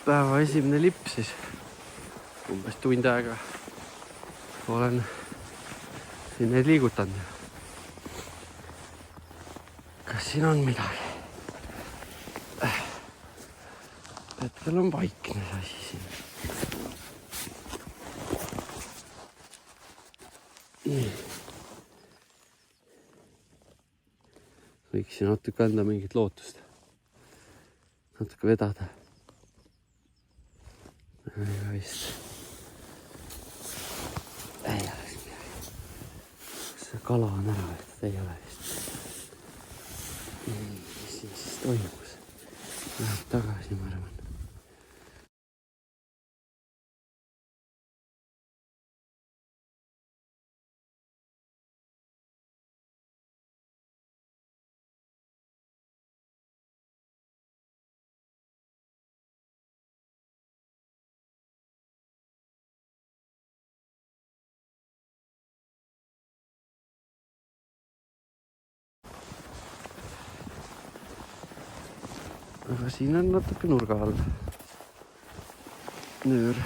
Päeva esimene lipp siis. Umbes tund aega olen siin neid liigutanud. Kas siin on midagi? Hetkel on vaikne see asi siin. Nii. Võiksin natuke anda mingit lootust. Natuke vedada. Ega vist. Ei ole siin midagi. Kas see kala on ära võetud? Ei ole vist. Mis siin siis toimus? Läheb tagasi, ma arvan. Aga siin on natuke nurga all. Nöör.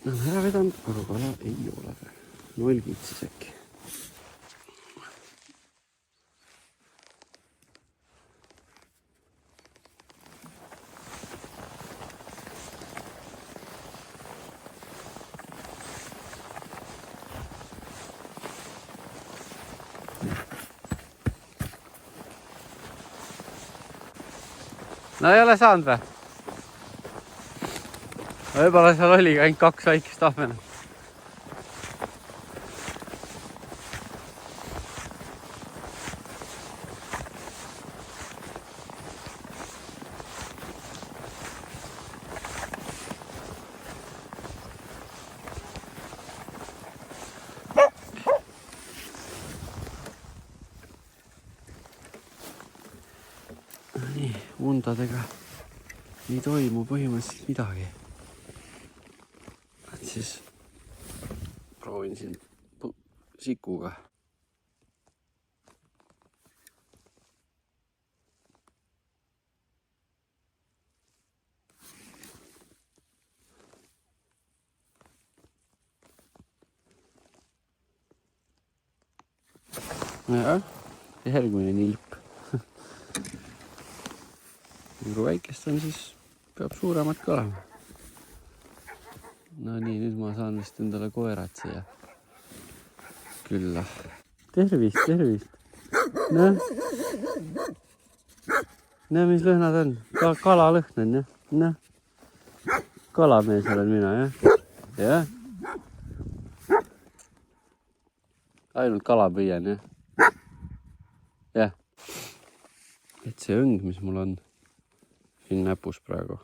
Olen ära vedanud, aga kala ei ole. 0 kitsis äkki. No ei ole saanud või? Võib-olla seal oli ainult 2 väikest ahvenat. Nii, undadega ei toimu põhimõtteliselt midagi. Et siis proovin siin sikuga. Ja, järgmine nilp. Kui väikest on, siis peab suuremat ka olema. No nii, nüüd ma saan vist endale koerad siia külla. Tervist, tervist. Näe, mis lõhnad on? Kala lõhn on, jah? Näe, kalamees olen mina, jah? Jah? Ainult kala püüan, jah? Jah. Et see õng, mis mul on siin näpus praegu.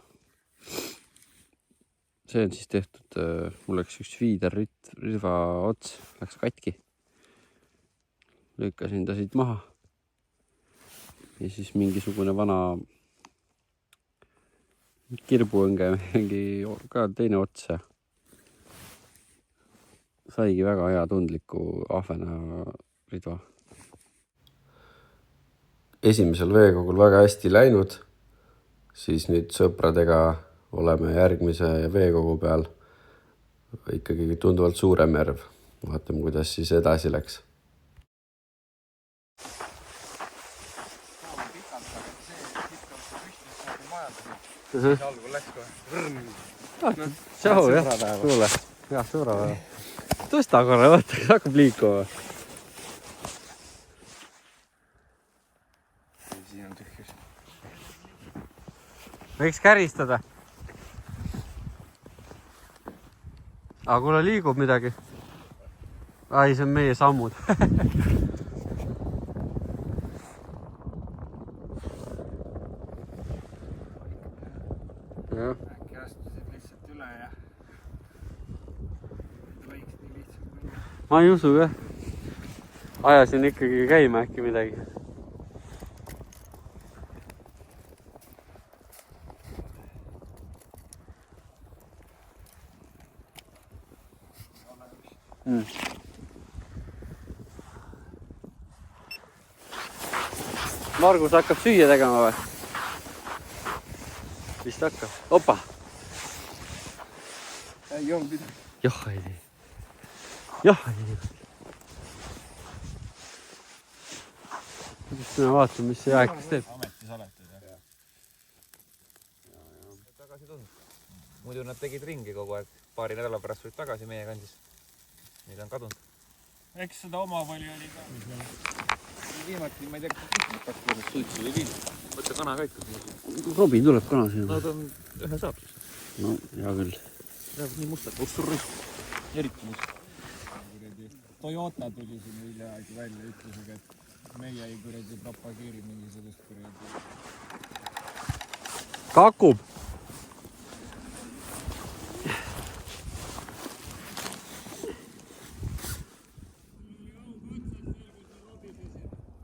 See on siis tehtud, mul läks üks viiderriva ots, läks katki. Lükkasin ta siit maha. Ja siis mingisugune vana kirbuõnge, mingi ka teine ots. Saigi väga hea tundliku ahvena ridva. Esimesel veekogul väga hästi läinud. Siis nüüd sõpradega oleme järgmise veekogu peal. Ikkagi tunduvalt suurem järv. Vaatame, kuidas siis edasi läks. Tšau, jah. Suule. Jah, suurepäeva. Tõsta korra, vaata, hakkab liikuma. Võiks käristada. Aga kuule liigub midagi. Ai, see on meie sammud. Äkki astusid lihtsalt üle ja võiks nii lihtsalt minna. Ma ei usu, jah. Ajasin ikkagi käima äkki midagi. Margus hakkab süüa tegema või? Vist hakkab. Opa! Ei olnud midagi. Jah, ei tee. Jah, ei tee. Nüüd me vaatame, mis see jääkas teeb. Ametis olete, jah? Tagasi tulnud. Muidu nad tegid ringi kogu aeg. Paari nädala pärast tulid tagasi meie kandis. Nüüd on kadunud. Eks seda omavoli oli ka. Viimati, ma ei tea, kas võrrad suitsu või viin. Võtta kana ka ikka. Robin tuleb kana sinna. No ta on ühe saab siis. No, hea küll. Läheb nii mustad. Ussurrõist. Eriti must. Toyota tuli siin hiljaaegu välja ütlusega, et meie ei kuradi propageeri mingisugust kuradi. Kakub.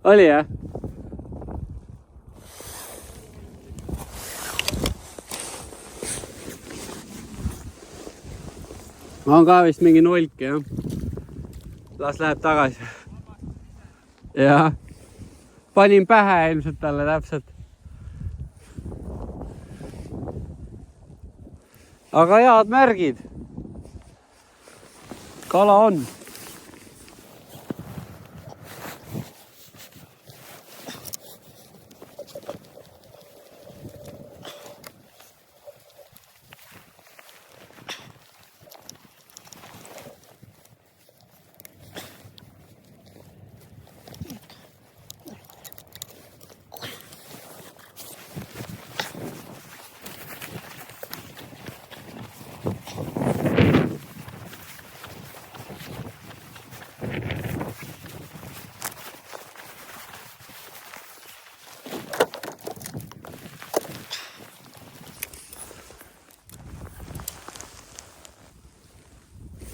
Oli jah? On ka vist mingi nolk, jah. Las läheb tagasi. Jah. Panin pähe ilmselt talle täpselt. Aga head märgid. Kala on.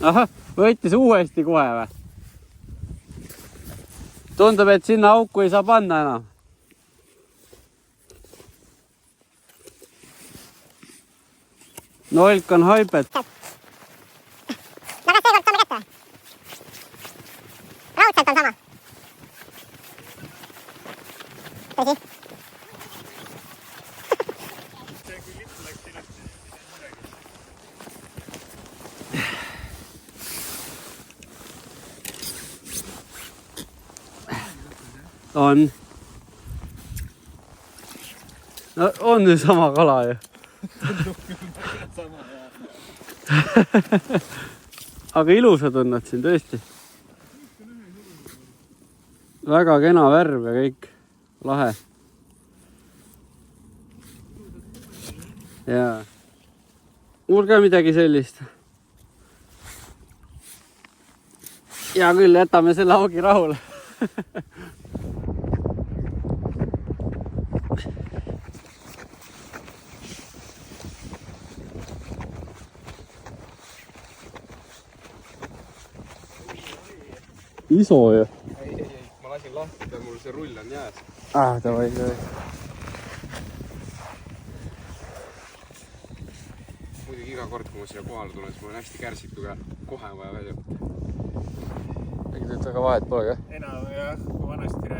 Ahah, võttis uuesti kohe või? Tundub, et sinna auku ei saa panna enam. Nolk on haipet. No kas seekord saame kätte või? Raudselt on sama. Tõsi? On. No on ju sama kala ju. Aga ilusad on nad siin tõesti. Väga kena värv ja kõik. Lahe. Jaa. Mul ka midagi sellist. Hea küll, jätame selle augi rahule. Iso ju. ei, ma lasin lahti, mul see rull on jääs. Davai. Muidugi iga kord, kui ma siia kohale tulen, siis ma olen hästi kärsitud ja kohe on vaja välja. Ega teed väga vahet pole, jah? Enam jah, kui vanasti